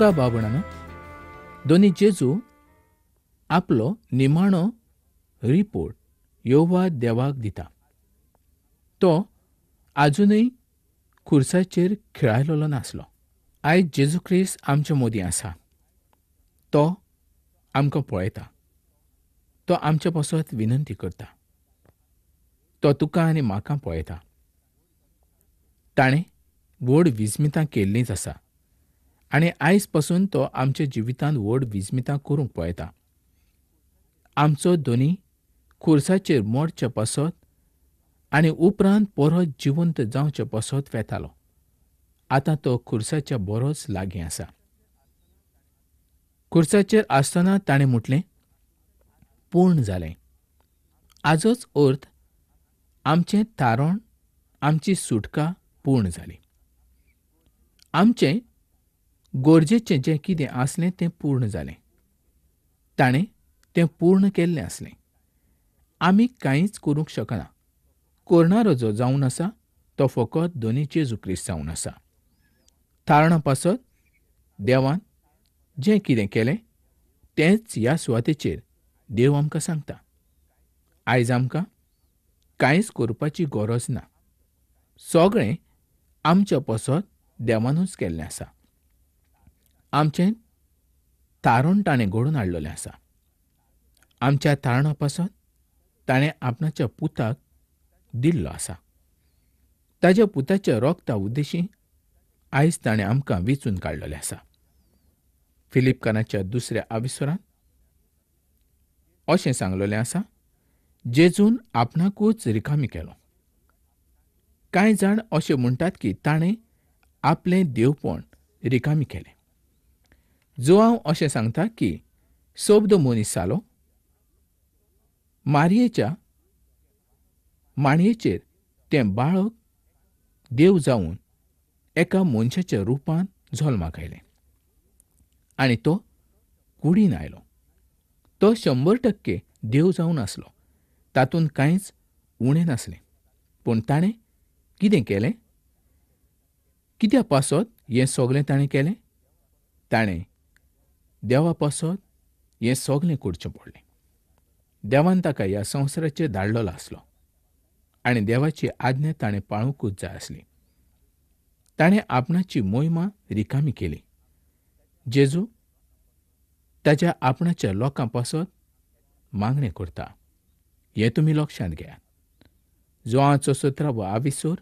मोगा बाबणानो, दोनी जेजू आपलो निमाणो रिपोर्ट यहोवा देवाक दिता. तो आजूनय खुर्साचेर खेळायलो नासलो. आयज जेजू ख्रिस्त आमचे मदीं आसा. तो आमकां पळयता. तो आमचे पासत विनंती करता. तो तुका आनी म्हाका पळयता. ताणें व्हड विस्मितां केल्लींच आसा आनी आयज पासून तो आमच्या जिवितांत व्हड विस्मितां करूंक पळयता. आमचो दोनी खुर्साचेर मोडचे पासत आनी उपरांत परत जिवंत जावचे पासत वेतालो. आतां तो खुर्साच्या बरोच लागीं आसा. खुर्साचेर आसतना ताणें म्हटलें, पूर्ण जालें. हाचोच अर्थ आमचें तारण, आमची सुटका पूर्ण जाली. आमचें गरजेचें जें कितें आसलें तें पूर्ण जालें. ताणें तें पूर्ण केल्लें आसलें. आमी कांयच करूंक शकना. करणारो जो जावन आसा तो फकत दोनी जेजू ख्रिस्त जावन आसा. तारणा पासत देवान जें कितें केलें तेंच ह्या सुवातेचेर देव आमकां सांगता. आयज आमकां कांयच करपाची गरज ना. सगळें आमच्या पासत देवानूच केल्लें आसा. आमचें तारण ताणें घडोवन हाडलेलें आसा. आमच्या तारणा पासत ताणें आपणाच्या पुताक दिल्लो आसा. ताच्या पुताच्या रोगता उद्देशीं आयज ताणें आमकां वेंचून काडलेलें आसा. फिलिपकाराच्या 2 आविस्वरांत अशें सांगलेलें आसा, जेजून आपणाकूच रिकामी केलो. कांय जाण अशें म्हणटात की ताणें आपलें देवपण रिकामी केलें. जोआंव अशें सांगता की सोबतो मनीस जालो. मारयेच्या माणयेचेर तें बाळक देव जावन एका मनशाच्या रुपांत जल्माक आयलें आनी तो कुडीन आयलो. तो 100% देव जावन आसलो. तातूंत कांयच उणें नासलें. पूण ताणें कितें केलें? कित्या पासत हें सगळें ताणें केलें? ताणें देवा पासत हें सगळें करचें पडलें. देवान ताका ह्या संवसाराचेर धाडलेलो आसलो आनी देवाची आज्ञा ताणें पाळूंकूच जाय आसली. ताणें आपणाची मोहिमा रिकामी केली. जेजू ताच्या आपणाच्या लोकां पासत मागणें करता. हें तुमी लक्षांत घेयात. जोआंचो 17 आविस्वर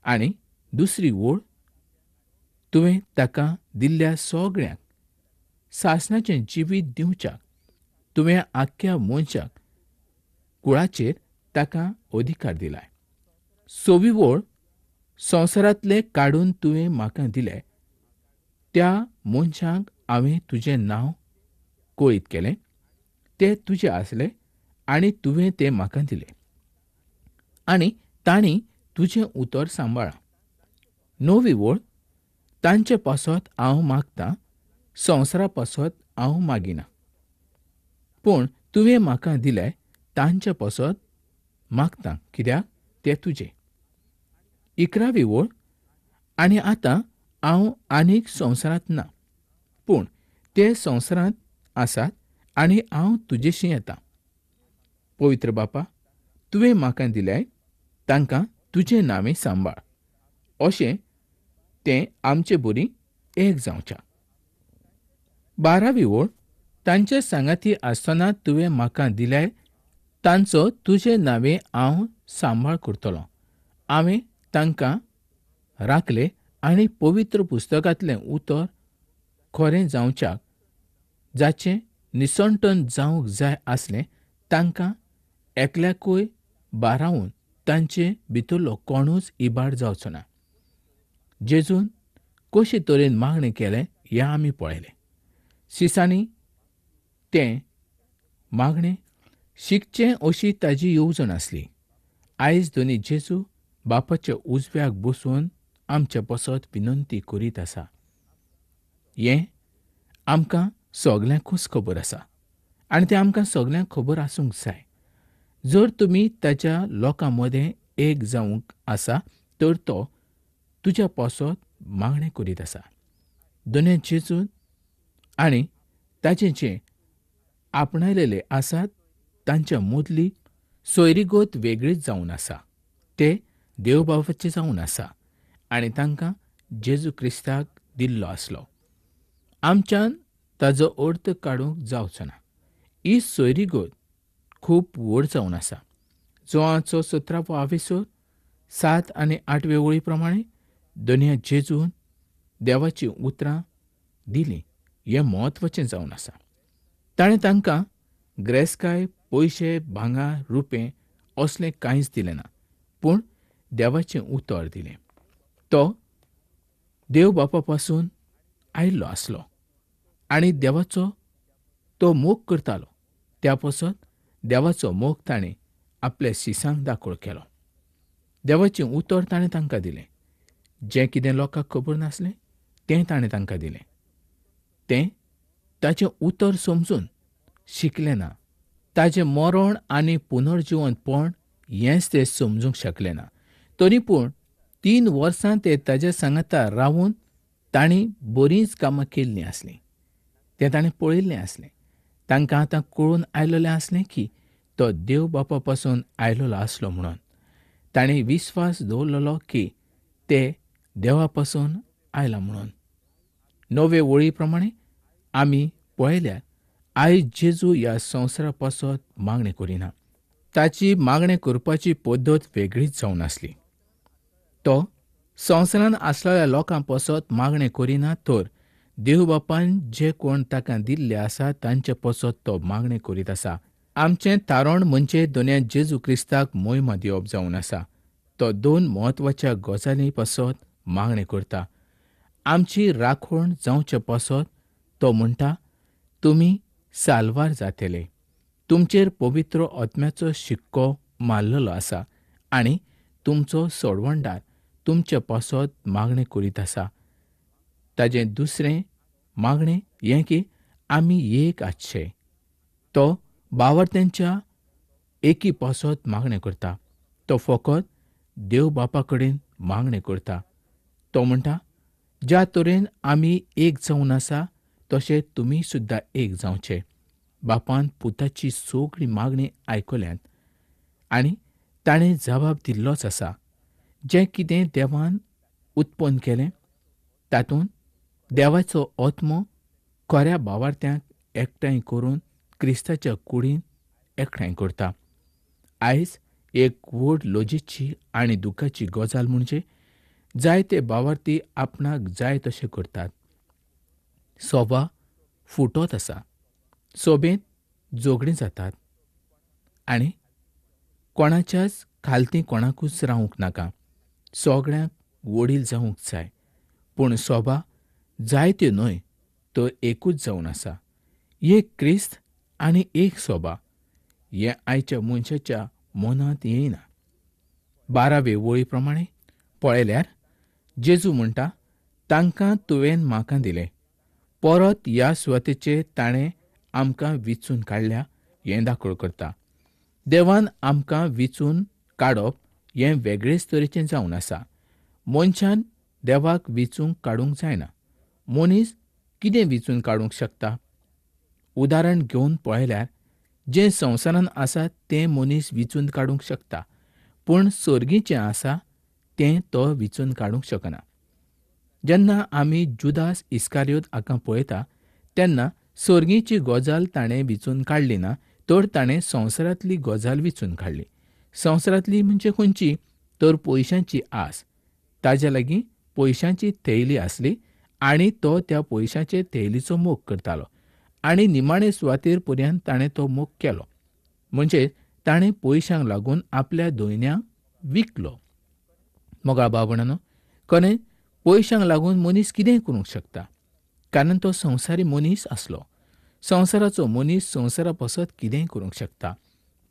आनी 2 ओळ, तुवें ताका दिल्ल्या सगळ्यांक सासणाचें जिवीत दिवच्याक तुवें आख्ख्या मनशाक कुळाचेर ताका अधिकार दिलाय. 6 ओळ, संवसारांतले काडून तुवें म्हाका दिले त्या मनशांक हांवें तुजें नांव कळीत केलें. ते तुजे आसले आनी तुवें ते म्हाका दिले आनी तांणी तुजें उतर सांबाळ्ळां. 9 ओळ, तांचे पासत हांव मागतां, संवसारा पासत हांव मागिना. पूण तुवें म्हाका दिले तांचे पासत मागतां कित्याक ते तुजे. 11 ओळ, आनी आतां हांव आनीक संवसारांत ना, पूण ते संवसारांत आसात आनी हांव तुजेशी येतां. पवित्र बापा, तुवें म्हाका दिलें तांकां तुजें नांवें सांबाळ, अशें तें आमचे बरी एक जावच्या. 12 ओळ, तांचे सांगाती आसतना तुवें म्हाका दिलें तांचो तुजें नांवें हांव सांबाळ करतलों. हांवें तांकां राखले आनी पवित्र पुस्तकांतलें उतर खरें जावच्याक जाचें निसंटन जावंक जाय आसलें तांकां एकल्याकूय बारावून तांचे भितरलो कोणूच इबाड जावचो ना. जेजून कशे तरेन मागणें केलें हें आमी पळयलें. सिसांनी तें मागणें शिकचें अशी ताजी येवजण आसली. आयज दोनी जेजू बापाच्या उजव्याक बसून आमचे पासत विनंती करीत आसा. हें आमकां सगल्यांकूच खबर आसा आनी तें आमकां सगल्यांक खबर आसूंक जाय. जर तुमी ताच्या लोकां मदें एक जावंक आसा तर तो तुज्या पासत मागणें करीत आसा. दुनिया जेजून आनी ताचे जे आपणायलेले आसात तांच्या मदली सोयरीगोत वेगळीच जावन आसा. ते देव बापाचे जावन आसा आनी तांकां जेजू क्रिस्ताक दिल्लो आसलो. आमच्यान ताचो अर्थ काडूंक जावचो ना. ही सोयरीगोत खूब व्हड जावन आसा. जोआचो 17वो आविसोर 7 आनी 8 वळी प्रमाणे दुनिया जेजून देवाची उतरां दिलीं हें म्हत्वाचें जावन आसा. ताणें तांकां ग्रेस्काय, पयशे, भांगर, रुपें असलें कांयच दिलें ना, पूण देवाचें उतर दिलें. तो देव बापा पासून आयिल्लो आसलो आनी देवाचो तो मोग करतालो. त्या पासत देवाचो मोग ताणें आपल्या शिसांक दाखोळ केलो. देवाचें उतर ताणें तांकां दिलें. जें कितें लोकांक खबर नासलें तें ताणें तांकां दिलें. तें ताचें उतर समजून शिकले ना. ताचें मरण आनी पुनर्जिवंतपण हेंच ते समजूंक शकले ना. तरी पूण 3 वर्सां ते ताचे सांगाता रावून तांणी बरींच कामां केल्लीं आसलीं. तें ताणें पळयल्लें आसलें. तांकां आतां कळून आयिल्लें आसलें की तो देव बापा पासून आयिल्लो आसलो म्हणून. ताणें विस्वास दवरलेलो की ते देवा पासून आयला म्हणून. 9 वळी प्रमाणे आमी पळयल्यार आयज जेजू ह्या संवसारा पासत मागणें करिना. ताची मागणें करपाची पद्दत वेगळीच जावन आसली. तो संवसारांत आसलेल्या लोकां पासत मागणें करिना, तर देव बापान जे कोण ताका दिल्ले आसा तांचे पासत तो मागणें करीत आसा. आमचें तारण म्हणजे दुनिया जेजू क्रिस्ताक मोहिमा दिवप जावन आसा. तो 2 म्हत्वाच्या गजाली पासत मागणें करता. आमची राखण जावचे पासत तो म्हणटा, तुमी साल्वार जातले. तुमचेर पवित्र आत्म्याचो शिक्को मारलेलो आसा आनी तुमचो सोडवणदार तुमचे पासत मागणें करीत आसा. ताजें दुसरें मागणें हें की आमी एक आसचे. तो भावार्थ्यांच्या एकी पासत मागणें करता. तो फकत देव बापा कडेन मागणें करता. तो म्हणटा, ज्या तरेन आमी एक जावन आसा तशें तुमी सुद्दां एक जावचे. बापान पुताची सगळी मागणी आयकल्यात आनी ताणें जबाब दिल्लोच आसा. जें कितें देवान उत्पन्न केलें तातूंत देवाचो आत्मो खऱ्या भावार्थ्यांक एकठांय करून क्रिस्ताच्या कुडीन एकठांय करता. आयज एक व्हड लजेची आनी दुखाची गजाल म्हणजे जायते भावार्थी आपणाक जाय तशें करतात. सोबा फुटत आसा. सोबेंत झगडीं जातात आनी कोणाच्याच खालती कोणाकूच रावूंक नाका. सगळ्यांक वडील जावंक जाय. पूण सोबा जायत्यो न्हय तर एकूच जावन आसा. एक क्रिस्त आनी एक सोबा हें आयच्या मनशाच्या मनांत येयना. 12 वळी प्रमाणे पळयल्यार जेजू म्हणटा, तांकां तुवें म्हाका दिलें. परत ह्या स्वतेचें ताणें आमकां विचून काडल्या हें दाखोळ करता. देवान आमकां विचून काडप हें वेगळेच तरेचें जावन आसा. मनशान देवाक विचूंक काडूंक जायना. मनीस कितें विचून काडूंक शकता? उदाहरण घेवन पळयल्यार जें संवसारांत आसा तें मनीस विचून काडूंक शकता, पूण सर्गीचें आसा तें तो विचून काडूंक शकना. जेन्ना आमी जुदास इस्कारियोत हाका पळयता तेन्ना सर्गीची गजाल ताणें विचून काडली ना, तर ताणें संवसारांतली गजाल विचून काडली. संवसारांतली म्हणजे खंयची? तर पयशांची आस. ताजे लागीं पयशांची थैली आसली आनी तो त्या पयशांचे थैलीचो मोग करतालो आनी निमाणे सुवातेर पर्यंत ताणें तो मोग केलो. म्हणजे ताणें पयशांक लागून आपल्या दोयन्यांक विकलो. मोगाळ भाव-भयणांनो, खरें पयशांक लागून मनीस कितेंय करूंक शकता, कारण तो संवसारी मनीस आसलो. संवसाराचो मनीस संवसारा पासत कितेंय करूंक शकता.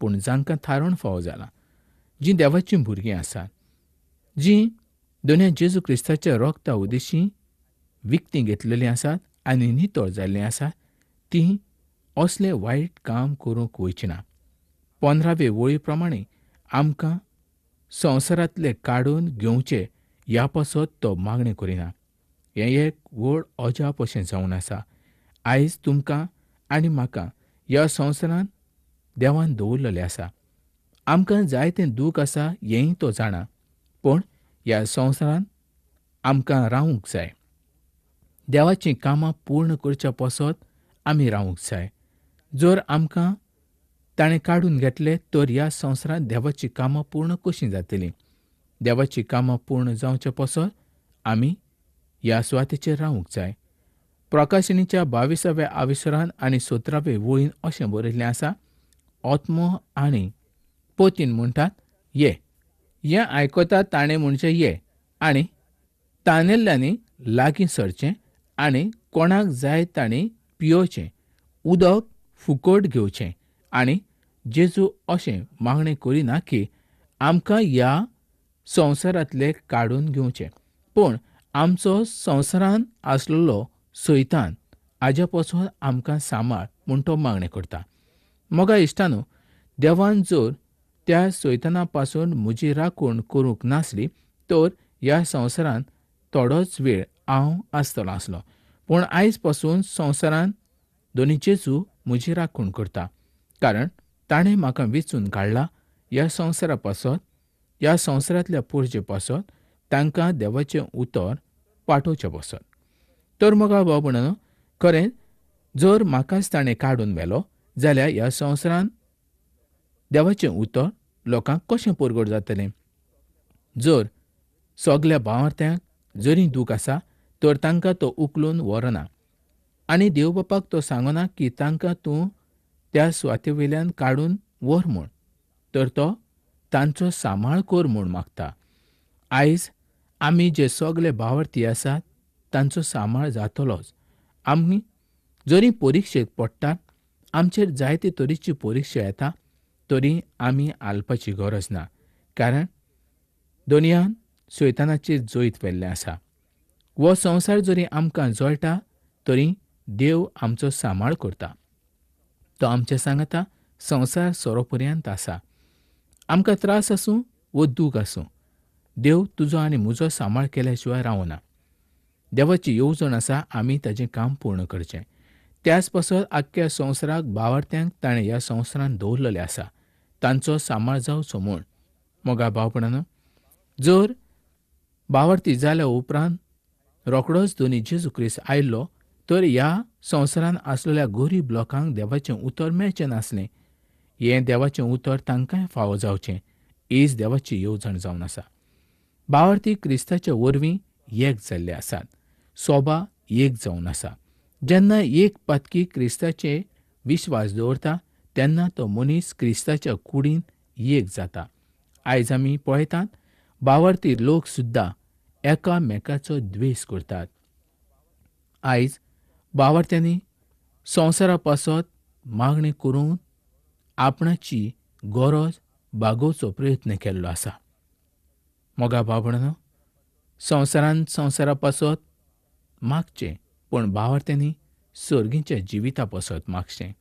पूण जांकां थारण फावो जाला, जीं देवाचीं भुरगीं आसात, जीं दुनिया जेजू क्रिस्ताच्या रोगता उदेशीं विकतीं घेतलेलीं आसात आनी नितळ जाल्लीं आसात, तीं असलें वायट काम करूंक वचचीं ना. 15 वळी प्रमाणे आमकां संवसारांतले काडून घेवचे ह्या पासत तो मागणें करिना. हें एक व्हड अजाप अशें जावन आसा. आयज तुमकां आनी म्हाका ह्या संवसारांत देवान दवरलेलें आसा. आमकां जायतें दूख आसा हेंय तो जाणा. पूण ह्या संवसारांत आमकां रावूंक जाय. देवाचीं कामां पूर्ण करच्या पसत आमी रावूंक जाय. जर आमकां ताणें काडून घेतले तर ह्या संवसारांत देवाचीं कामां पूर्ण कशीं जातलीं. देवाचीं कामां पूर्ण जावचे पसत आमी ह्या सुवातेचेर रावूंक जाय. प्रकाशणीच्या 22व्या आविसरांत आनी 17वे वळीन अशें बरयल्लें आसा. आत्मो आनी पोतीन म्हणटात, ये. हें आयकता ताणें म्हणजे ये आनी तानेल्ल्यांनी लागीं सरचें आनी कोणाक जाय ताणीं पियोचें उदक फुकट घेवचें आनी जेजू अशें मागणें करिना की आमकां ह्या संवसारांतले काडून घेवचें, पूण आमचो संवसारांत आसलेलो सैतान हाजे पासून आमकां सांबाळ म्हूण तो मागणें करता. मोगा इश्टानो, देवान जर त्या सैताना पासून म्हजी राखण करूंक नासली तर ह्या संवसारांत थोडोच वेळ हांव आसतलो आसलो. पूण आयज पासून संवसारांत दोनी जेजू म्हजी राखण करता. कारण ताणें म्हाका वेंचून काडला ह्या संवसारा पासत, ह्या संवसारांतल्या पुरजे पासत तांकां देवाचें उतर पाठोवचे पासत. तर मोगा भाव भयणीनो, खरें जर म्हाकाच ताणें काडून व्हेलो जाल्यार ह्या संवसारांत देवाचें उतर लोकांक कशें परगट जातलें. जर सगल्या भावार्थ्यांक जरी दूख आसा तर तांकां तो उखलून व्हरना आनी देव बापाक तो सांगना की तांकां तूं त्या सुवातेवयल्यान काडून व्हर म्हूण, तर तो तांचो सांबाळ कर म्हूण मागता. आयज आमी जे सगले भावार्थी आसात तांचो सांबाळ जातलोच. आमी जरी परिक्षेक पडटात, आमचेर जायते तरेची परिक्षा येता, तरी आमी आलपाची गरज ना. कारण दुनियान सैतानाचेर जैत व्हेल्लें आसा. हो संवसार जरी आमकां जळटा तरी देव आमचो सांबाळ करता. तो आमचे सांगता संवसार सोरोपर्यंत आसा. आमकां त्रास आसूं वो दूख आसूं, देव तुजो आनी म्हजो सांबाळ केल्या शिवाय रावना. देवाची येवजण आसा आमी ताचें काम पूर्ण करचें. त्याच पासत आख्ख्या संवसाराक भावार्थ्यांक ताणें ह्या संवसारांत दवरलेलें आसा, तांचो सांबाळ जावचो म्हूण. मोगा भावपणानो, जर भावार्थी जाल्या उपरांत रोखडोच दोनी जेजू क्रिस्त आयिल्लो तर ह्या संवसारांत आसलेल्या गरीब लोकांक देवाचें उतर मेळचें नासलें. हें देवाचें उतर तांकांय फावो जावचें हीच देवाची येवजण जावन आसा. भावार्थी क्रिस्ताच्या वरवीं एक जाल्ले आसात. सोबा एक जावन आसा. जेन्ना एक पातकी क्रिस्ताचे विश्वास दवरता तेन्ना तो मनीस क्रिस्ताच्या कुडीन एक जाता. आयज आमी पळयतात भावार्थी लोक सुद्दां एकामेकाचो द्वेश करतात. आयज भावार्थ्यांनी संवसारा पासत मागणी करून आपणाची गरज भागोवचो प्रयत्न केल्लो आसा. मोगा भाव भयणीनो, संवसारा पासत मागचें, पूण भावार्थ्यांनी सर्गीच्या जिविता पासत मागचें.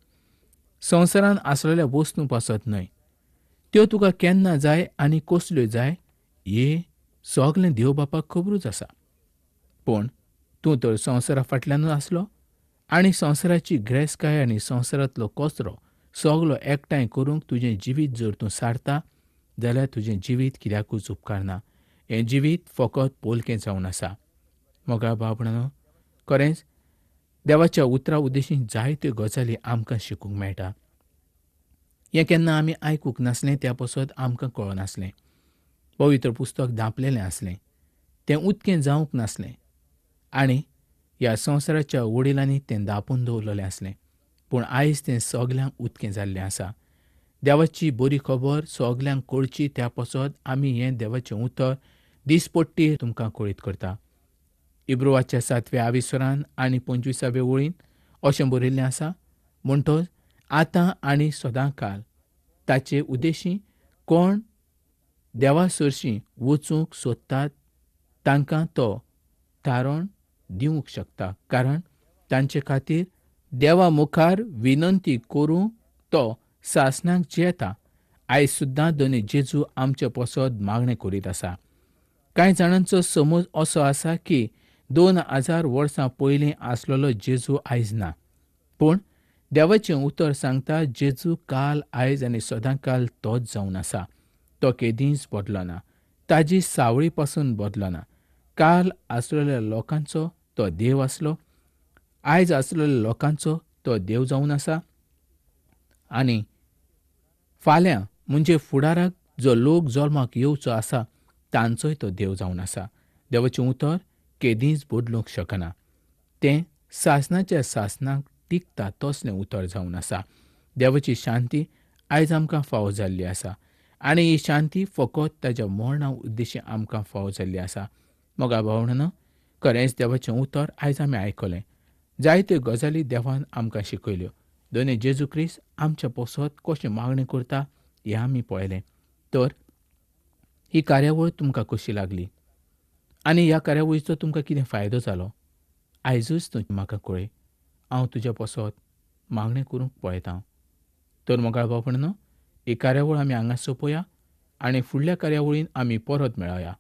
संवसारांत आसलेल्या वस्तू पासत न्हय. त्यो तुका केन्ना जाय आनी कसल्यो जाय हे सगलें देव बापाक खबरूच आसा. पूण तूं तर संवसारा फाटल्यानूच आसलो आनी संवसाराची ग्रेसकाय आनी संवसारांतलो कचरो सगलो एकठांय करूंक तुजें जिवीत जर तूं सारता जाल्यार तुजें जिवीत कित्याकूच उपकार ना. हें जिवीत फकत पोलकें जावन आसा. मोगा भाव भयणीनो, खरेंच देवाच्या उतरा उद्देशीं जायत्यो गजाली आमकां शिकूंक मेळटा. हें केन्ना आमी आयकूंक नासलें त्या पासत आमकां कळनासलें. पवित्र पुस्तक धांपलेलें आसलें, तें उक्तें जावंक नासलें आनी ह्या संवसाराच्या वडिलांनी तें धांपून दवरलेलें आसलें. पूण आयज तें सगल्यांक उक्तें जाल्लें आसा. देवाची बरी खबर सगल्यांक कळची त्या पासत आमी हें देवाचें उतर दिसपट्टी तुमकां कळीत करता. इब्रिवाच्या 7व्या आविसरांत आनी 25व्या वळीन अशें बरयल्लें आसा. म्हणटच आतां आनी सदांकाल ताचे उद्देशीं कोण देवा सरशीं वचूंक सोदतात तांकां तो तारण दिवंक शकता. कारण तांचे खातीर देवा मुखार विनंती करूंक तो सासणाक जेता. आयज सुद्दां दोनी जेजू आमचे पासत मागणें करीत आसा. कांय जाणांचो समज असो आसा की 2000 वर्सां पयलीं आसलेलो जेजू आयज ना. पूण देवाचें उतर सांगता जेजू काल आयज आनी सदांकाल तोच जावन आसा. तो केदींच बदलो ना. ताजी सावळी पासून बदलो ना. काल आसलेल्या लोकांचो तो देव आसलो. आयज आसलेल्या लोकांचो तो देव जावन आसा. आनी फाल्यां म्हणजे फुडाराक जो लोक जल्माक येवचो आसा तांचोय तो देव जावन आसा. देवाचें उतर केदींच बदलूंक शकना. तें सासणाच्या सासणाक टिकता तसलें उतर जावन आसा. देवाची शांती आयज आमकां फावो जाल्ली आसा. आनी ही शांती फकत ताच्या मरणा उद्देशी आमकां फावो जाल्ली आसा. मोगा भावंडांनो, खरेंच देवाचें उतर आयज आमी आयकलें. जायत्यो गजाली देवान आमकां शिकयल्यो. दोनी जेजू क्रिस्त आमच्या पासत कशें मागणी करता हें आमी पळयलें. तर ही कार्यावळ तुमकां कशी लागली आनी ह्या कार्यावळीचो तुमकां कितें फायदो जालो आयजूच तूं म्हाका कळय. हांव तुज्या पासत मागणी करूंक पळयतां. तर मोगाळ भावंडांनो, ही कार्यावळ आमी हांगा सोंपोवया आनी फुडल्या कार्यावळीन आमी परत मेळया.